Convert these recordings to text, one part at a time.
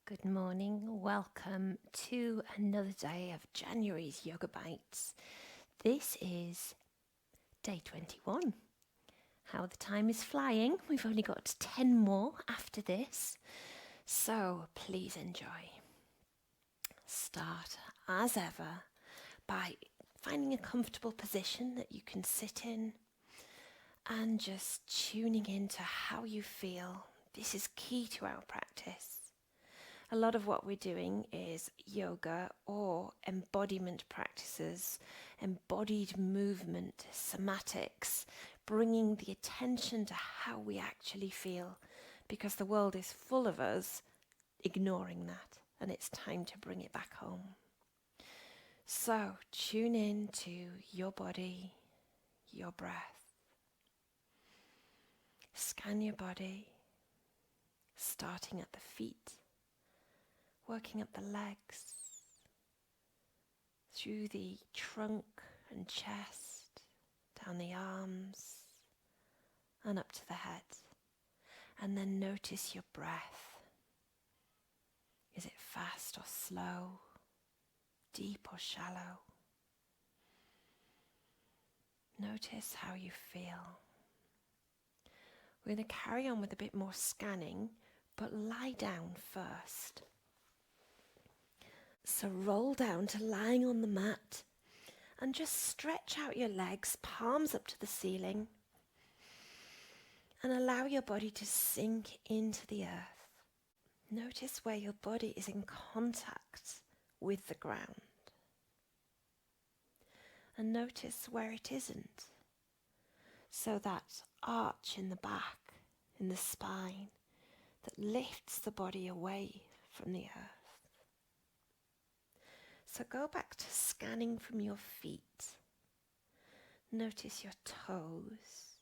Good morning. Welcome to another day of January's Yoga Bites. This is day 21. How the time is flying. We've only got 10 more after this, so please enjoy. Start as ever by finding a comfortable position that you can sit in and just tuning into how you feel. This is key to our practice. A lot of what we're doing is yoga or embodiment practices, embodied movement, somatics, bringing the attention to how we actually feel, because the world is full of us ignoring that, and it's time to bring it back home. So tune in to your body, your breath. Scan your body, starting at the feet, working up the legs, through the trunk and chest, down the arms, and up to the head. And then notice your breath. Is it fast or slow? Deep or shallow? Notice how you feel. We're going to carry on with a bit more scanning, but lie down first. So roll down to lying on the mat and just stretch out your legs, palms up to the ceiling, and allow your body to sink into the earth. Notice where your body is in contact with the ground. And notice where it isn't. So that arch in the back, in the spine, that lifts the body away from the earth. So go back to scanning from your feet. Notice your toes,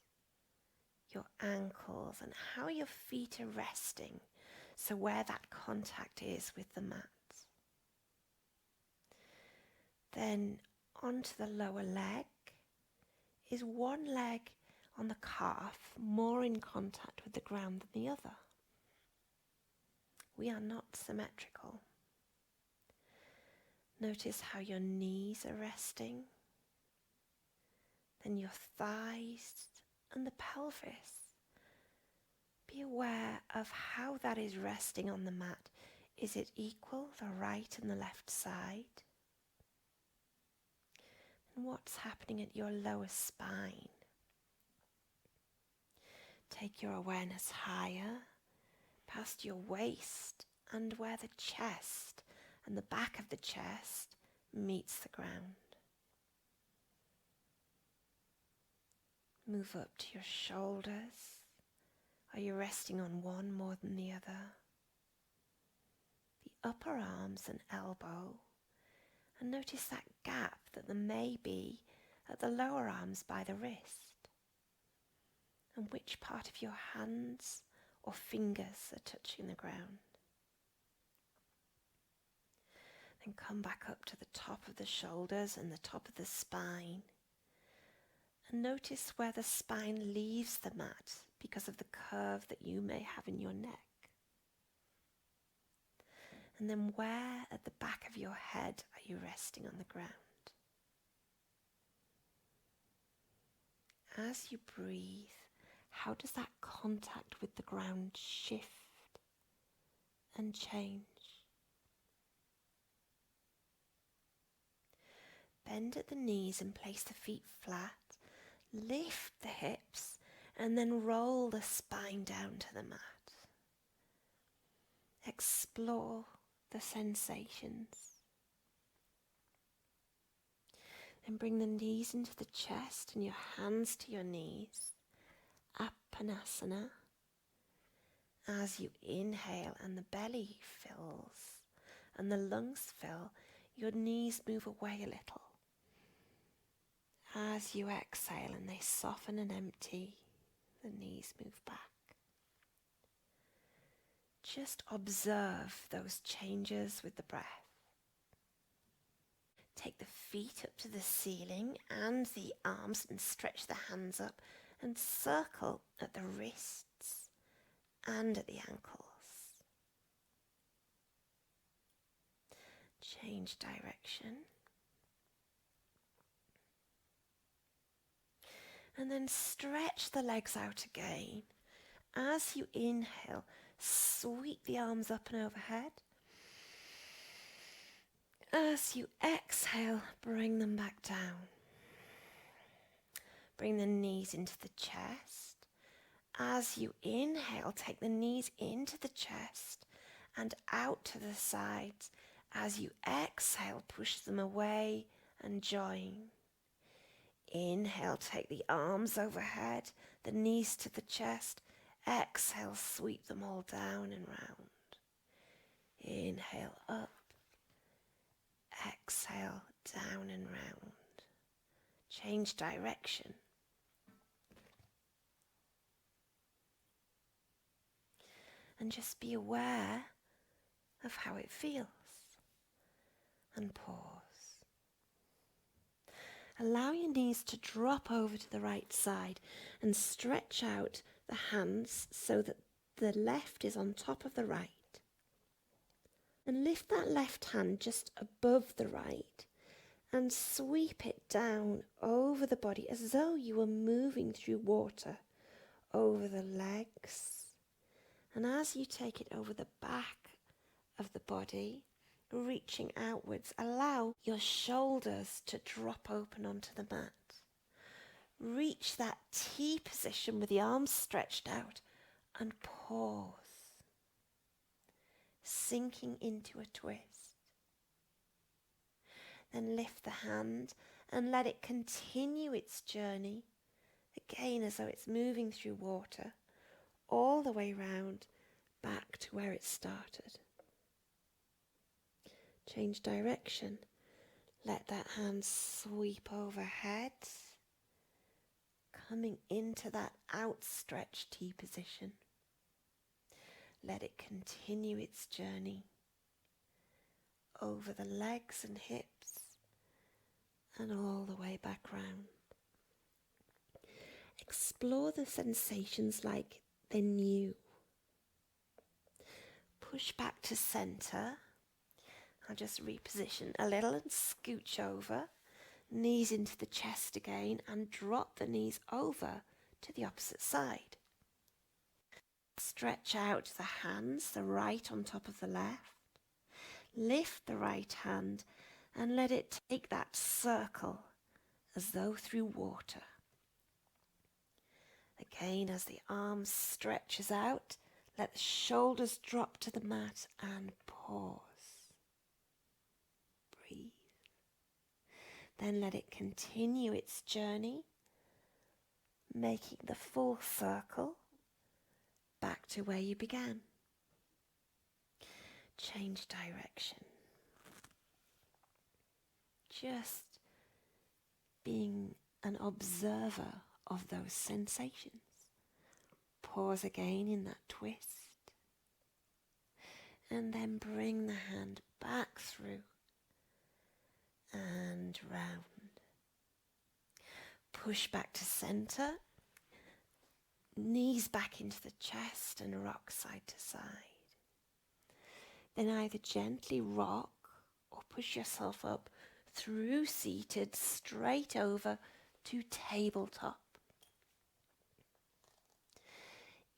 your ankles, and how your feet are resting. So where that contact is with the mat. Then onto the lower leg. Is one leg on the calf more in contact with the ground than the other? We are not symmetrical. Notice how your knees are resting, then your thighs and the pelvis. Be aware of how that is resting on the mat. Is it equal, the right and the left side? And what's happening at your lower spine? Take your awareness higher, past your waist and where the chest and the back of the chest meets the ground. Move up to your shoulders. Are you resting on one more than the other? The upper arms and elbow. And notice that gap that there may be at the lower arms by the wrist. And which part of your hands or fingers are touching the ground. Then come back up to the top of the shoulders and the top of the spine. And notice where the spine leaves the mat because of the curve that you may have in your neck. And then where at the back of your head are you resting on the ground? As you breathe, how does that contact with the ground shift and change? Bend at the knees and place the feet flat. Lift the hips and then roll the spine down to the mat. Explore the sensations. Then bring the knees into the chest and your hands to your knees. Apanasana. As you inhale and the belly fills and the lungs fill, your knees move away a little. As you exhale and they soften and empty, the knees move back. Just observe those changes with the breath. Take the feet up to the ceiling and the arms and stretch the hands up and circle at the wrists and at the ankles. Change direction. And then stretch the legs out again. As you inhale, sweep the arms up and overhead. As you exhale, bring them back down. Bring the knees into the chest. As you inhale, take the knees into the chest and out to the sides. As you exhale, push them away and join. Inhale, take the arms overhead, the knees to the chest. Exhale, sweep them all down and round. Inhale up. Exhale down and round. Change direction. And just be aware of how it feels. And pause. Allow your knees to drop over to the right side and stretch out the hands so that the left is on top of the right. And lift that left hand just above the right and sweep it down over the body as though you were moving through water over the legs. And as you take it over the back of the body, reaching outwards, allow your shoulders to drop open onto the mat. Reach that T position with the arms stretched out and pause. Sinking into a twist. Then lift the hand and let it continue its journey, again as though it's moving through water, all the way round back to where it started. Change direction. Let that hand sweep overhead, coming into that outstretched T position. Let it continue its journey over the legs and hips and all the way back round. Explore the sensations like they're new. Push back to center. I'll just reposition a little and scooch over. Knees into the chest again and drop the knees over to the opposite side. Stretch out the hands, the right on top of the left. Lift the right hand and let it take that circle as though through water. Again, as the arm stretches out, let the shoulders drop to the mat and pause. Breathe. Then let it continue its journey, making the full circle back to where you began. Change direction. Just being an observer of those sensations. Pause again in that twist. And then bring the hand back through and round. Push back to center. Knees back into the chest and rock side to side. Then either gently rock or push yourself up through seated straight over to tabletop.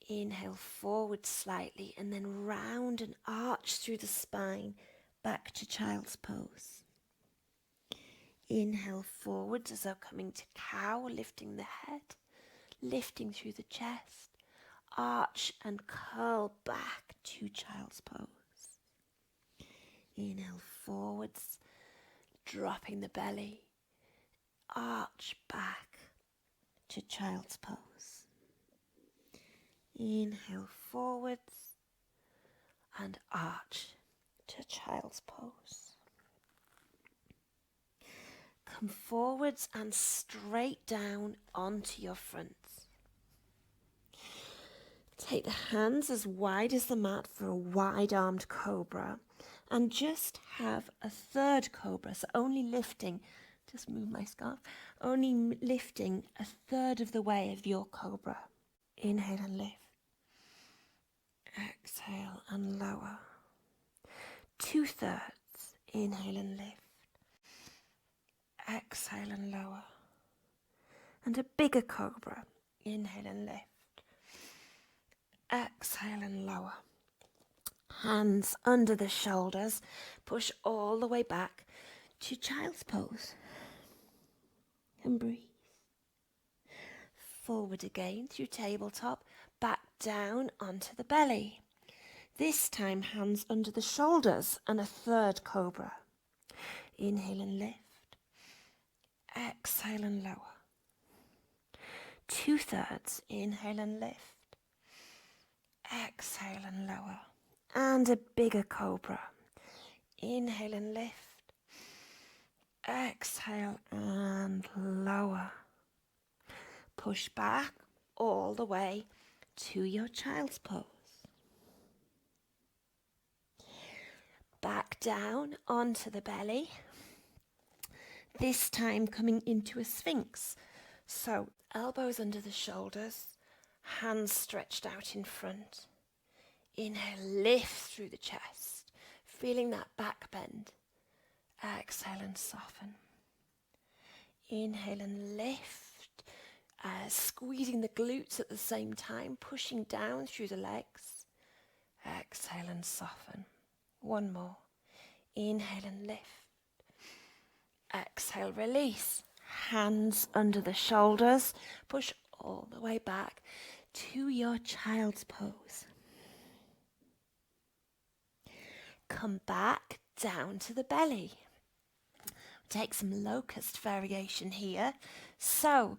Inhale forward slightly and then round and arch through the spine back to child's pose. Inhale forwards as though coming to cow, lifting the head, lifting through the chest, arch and curl back to child's pose. Inhale forwards, dropping the belly, arch back to child's pose. Inhale forwards and arch to child's pose. Come forwards and straight down onto your fronts. Take the hands as wide as the mat for a wide-armed cobra and just have a third cobra, so only lifting, just move my scarf, only lifting a third of the way of your cobra. Inhale and lift. Exhale and lower. 2/3. Inhale and lift. Exhale and lower. And a bigger cobra. Inhale and lift. Exhale and lower. Hands under the shoulders. Push all the way back to child's pose. And breathe. Forward again through tabletop. Back down onto the belly. This time hands under the shoulders and a third cobra. Inhale and lift. Exhale and lower. 2/3. Inhale and lift. Exhale and lower. And a bigger cobra. Inhale and lift. Exhale and lower. Push back all the way to your child's pose. Back down onto the belly. This time coming into a sphinx. So elbows under the shoulders, hands stretched out in front. Inhale, lift through the chest, feeling that back bend. Exhale and soften. Inhale and lift, squeezing the glutes at the same time, pushing down through the legs. Exhale and soften. One more. Inhale and lift. Exhale, release. Hands under the shoulders. Push all the way back to your child's pose. Come back down to the belly. Take some locust variation here. So,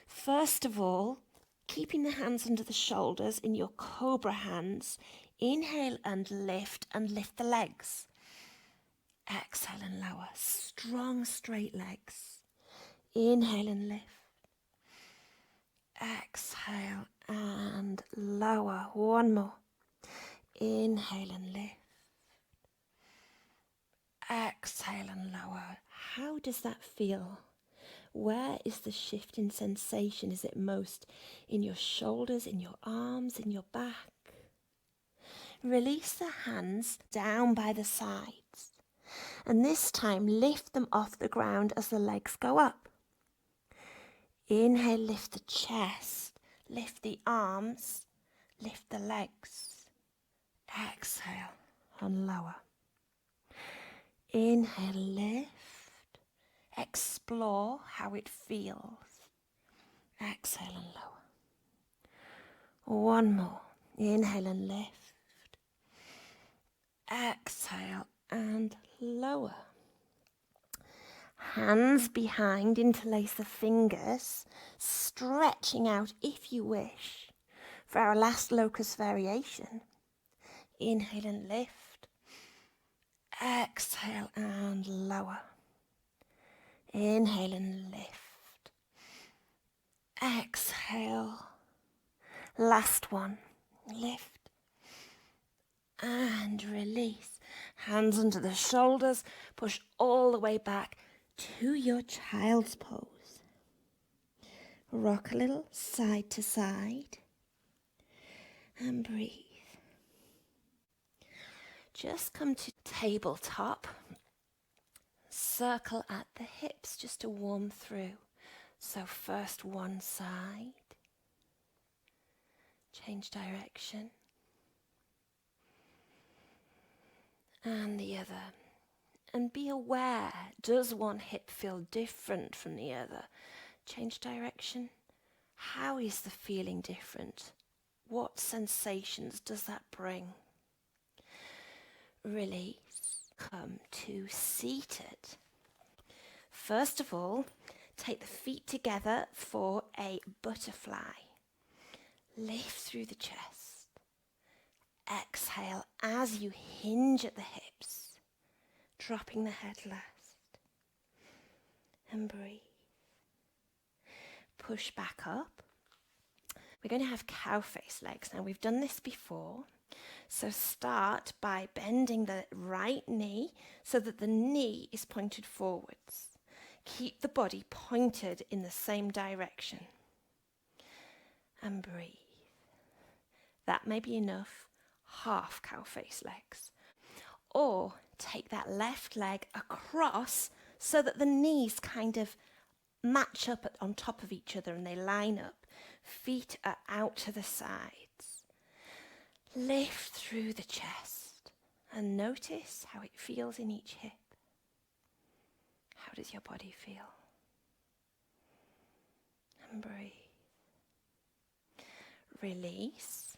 first of all, keeping the hands under the shoulders in your cobra hands. Inhale and lift the legs. Exhale and lower. Strong straight legs. Inhale and lift. Exhale and lower. One more. Inhale and lift. Exhale and lower. How does that feel? Where is the shift in sensation? Is it most in your shoulders, in your arms, in your back? Release the hands down by the sides. And this time lift them off the ground as the legs go up. Inhale, lift the chest, lift the arms, lift the legs. Exhale and lower. Inhale, lift. Explore how it feels. Exhale and lower. One more. Inhale and lift. Exhale and lower. Hands behind, interlace the fingers, stretching out if you wish for our last locust variation. Inhale and lift. Exhale and lower. Inhale and lift. Exhale. Last one. Lift. And release. Hands under the shoulders. Push all the way back to your child's pose. Rock a little side to side. And breathe. Just come to tabletop. Circle at the hips just to warm through. So first one side. Change direction. And the other. And be aware, does one hip feel different from the other? Change direction. How is the feeling different? What sensations does that bring? Release. Come to seated. First of all, take the feet together for a butterfly. Lift through the chest. Exhale as you hinge at the hips, dropping the head last. And breathe. Push back up. We're going to have cow face legs. Now we've done this before. So start by bending the right knee so that the knee is pointed forwards. Keep the body pointed in the same direction. And breathe. That may be enough. Half cow face legs. Or take that left leg across so that the knees kind of match up on top of each other and they line up. Feet are out to the sides. Lift through the chest and notice how it feels in each hip. How does your body feel? And breathe. Release.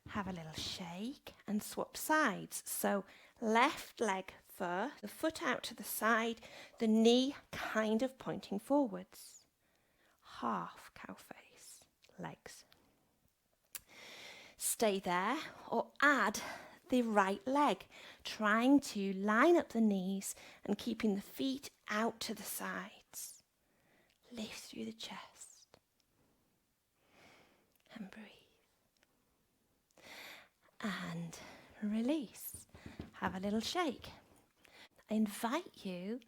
Have a little shake and swap sides. So left leg first, the foot out to the side, the knee kind of pointing forwards. Half cow face, legs. Stay there or add the right leg, trying to line up the knees and keeping the feet out to the sides. Lift through the chest and breathe. And release. Have a little shake. I invite you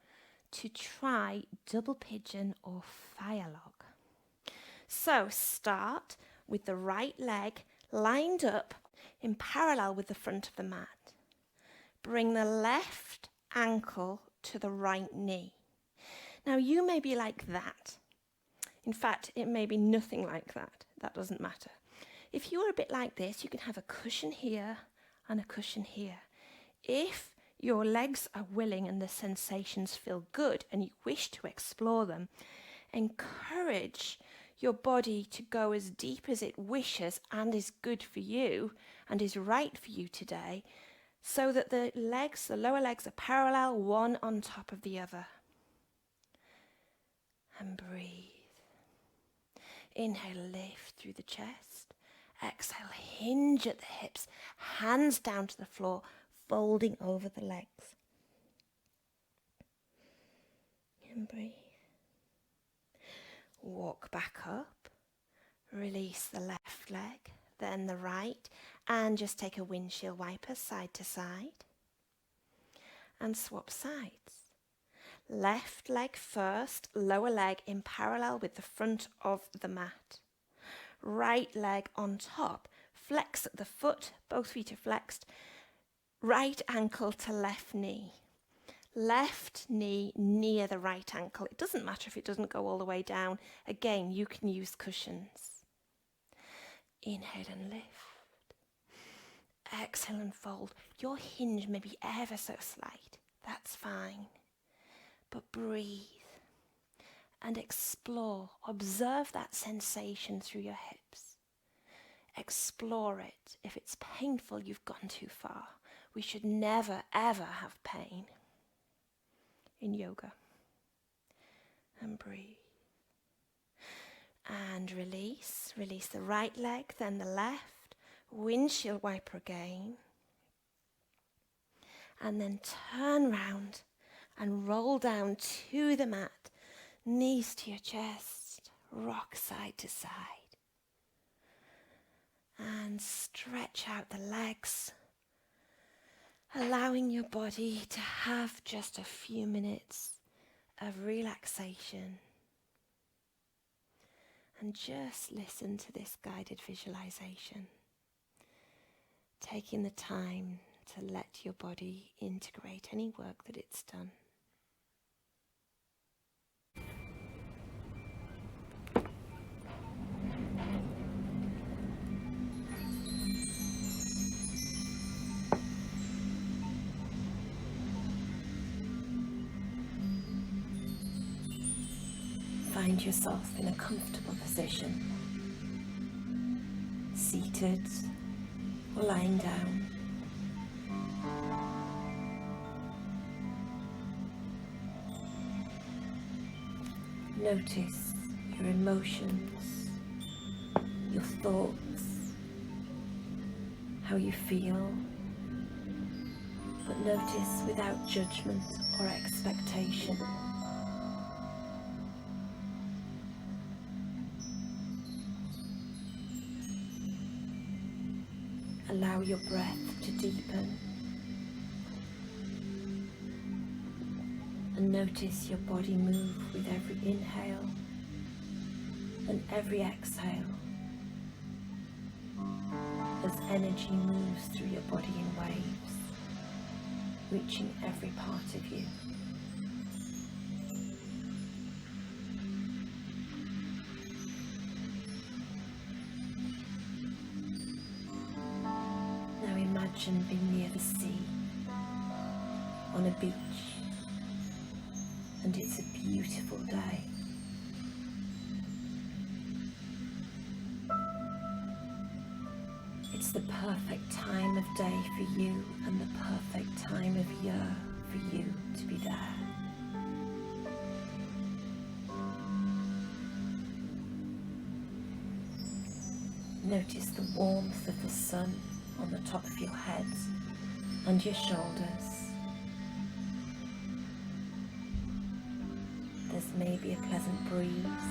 to try double pigeon or firelog. So start with the right leg lined up in parallel with the front of the mat. Bring the left ankle to the right knee. Now you may be like that. In fact, it may be nothing like that. That doesn't matter. If you are a bit like this, you can have a cushion here and a cushion here. If your legs are willing and the sensations feel good and you wish to explore them, encourage your body to go as deep as it wishes and is good for you and is right for you today, so that the lower legs are parallel, one on top of the other. And breathe. Inhale, lift through the chest. Exhale, hinge at the hips, hands down to the floor, folding over the legs. And breathe. Walk back up. Release the left leg, then the right, and just take a windshield wiper side to side. And swap sides. Left leg first, lower leg in parallel with the front of the mat. Right leg on top, flex at the foot, both feet are flexed. Right ankle to left knee. Left knee near the right ankle. It doesn't matter if it doesn't go all the way down. Again, you can use cushions. Inhale and lift. Exhale and fold. Your hinge may be ever so slight. That's fine. But breathe and explore. Observe that sensation through your hips. Explore it. If it's painful, you've gone too far. We should never, ever have pain in yoga. And breathe. And release. Release the right leg, then the left. Windshield wiper again. And then turn round and roll down to the mat. Knees to your chest. Rock side to side. And stretch out the legs, allowing your body to have just a few minutes of relaxation. And just listen to this guided visualization, taking the time to let your body integrate any work that it's done. Find yourself in a comfortable position, seated or lying down. Notice your emotions, your thoughts, how you feel, but notice without judgment or expectation. Allow your breath to deepen and notice your body move with every inhale and every exhale as energy moves through your body in waves. reaching every part of you. Now imagine being near the sea, on a beach, and it's a beautiful day. It's the perfect time of day for you and the perfect time of year for you to be there. Notice the warmth of the sun on the top of your head and your shoulders. There's maybe a pleasant breeze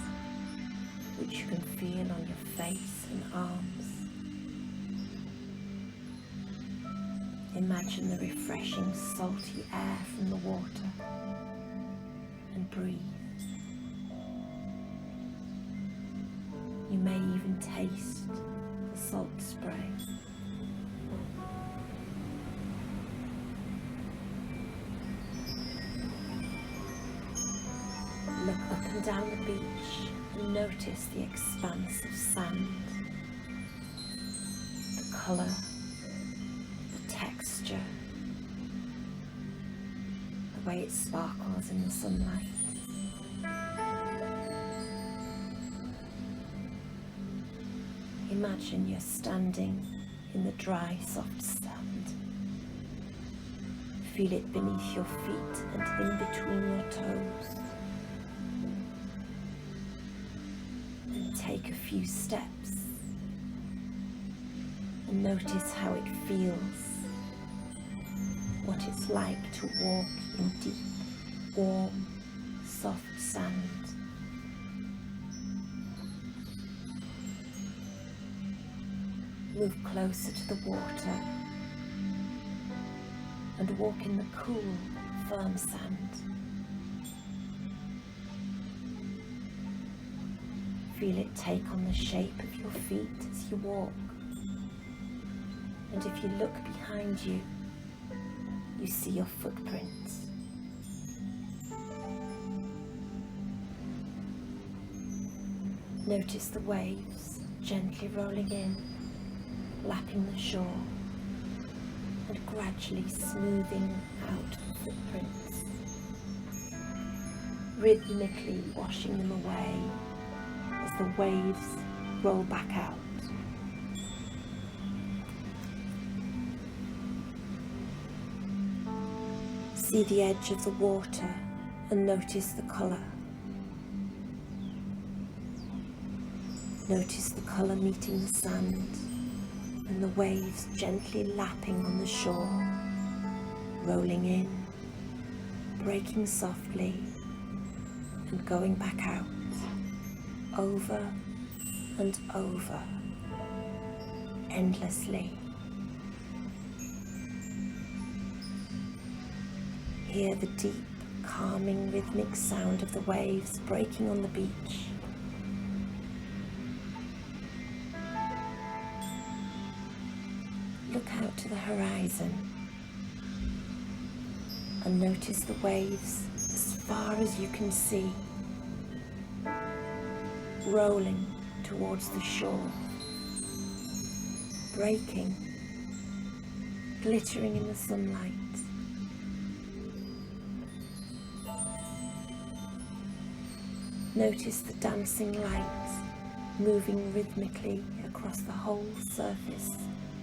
which you can feel on your face and arms. Imagine the refreshing salty air from the water and breathe. You may even taste the salt spray. Look up and down the beach and notice the expanse of sand, the colour, the texture, the way it sparkles in the sunlight. Imagine you're standing in the dry, soft sand. Feel it beneath your feet and in between your toes. And take a few steps and notice how it feels, what it's like to walk in deep, warm, soft sand. Move closer to the water and walk in the cool, firm sand. Feel it take on the shape of your feet as you walk. And if you look behind you, you see your footprints. Notice the waves gently rolling in, lapping the shore, and gradually smoothing out the footprints, rhythmically washing them away as the waves roll back out. See the edge of the water and notice the colour. Notice the colour meeting the sand and the waves gently lapping on the shore, rolling in, breaking softly and going back out, over and over, endlessly. Hear the deep, calming, rhythmic sound of the waves breaking on the beach. Look out to the horizon and notice the waves as far as you can see, rolling towards the shore, breaking, glittering in the sunlight. Notice the dancing lights moving rhythmically across the whole surface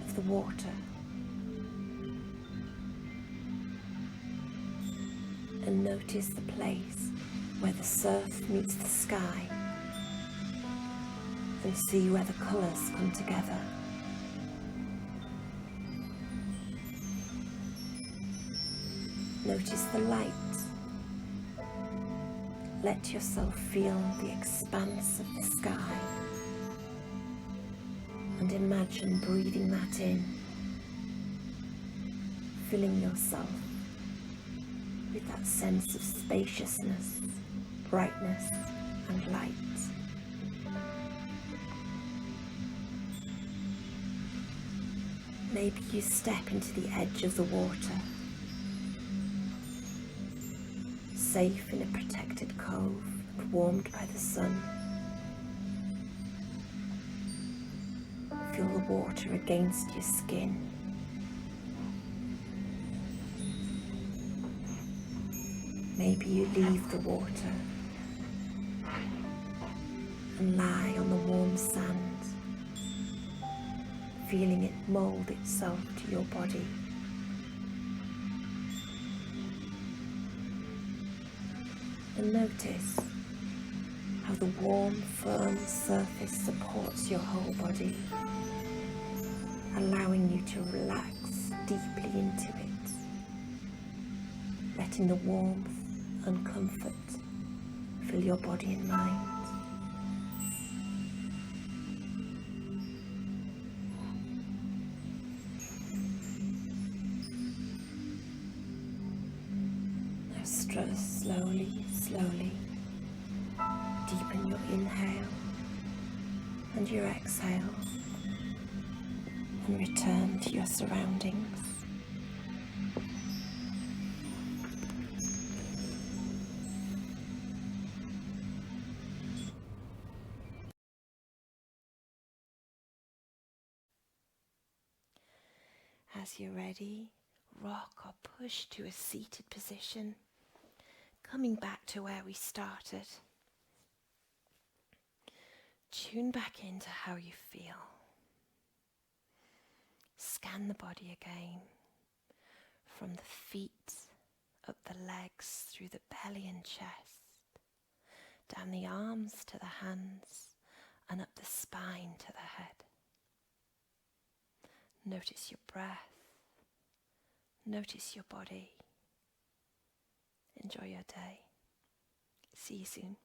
of the water. And notice the place where the surf meets the sky, and see where the colours come together. Notice the light. Let yourself feel the expanse of the sky and imagine breathing that in, filling yourself with that sense of spaciousness, brightness and light. Maybe you step into the edge of the water safe in a protected cove and warmed by the sun. Feel the water against your skin. Maybe you leave the water and lie on the warm sand, feeling it mould itself to your body. And notice how the warm, firm surface supports your whole body, allowing you to relax deeply into it, letting the warmth and comfort fill your body and mind. Now slowly, slowly, deepen your inhale and your exhale and return to your surroundings. As you're ready, rock or push to a seated position, coming back to where we started. Tune back into how you feel. Scan the body again, from the feet, up the legs, through the belly and chest, down the arms to the hands, and up the spine to the head. Notice your breath. Notice your body. Enjoy your day. See you soon.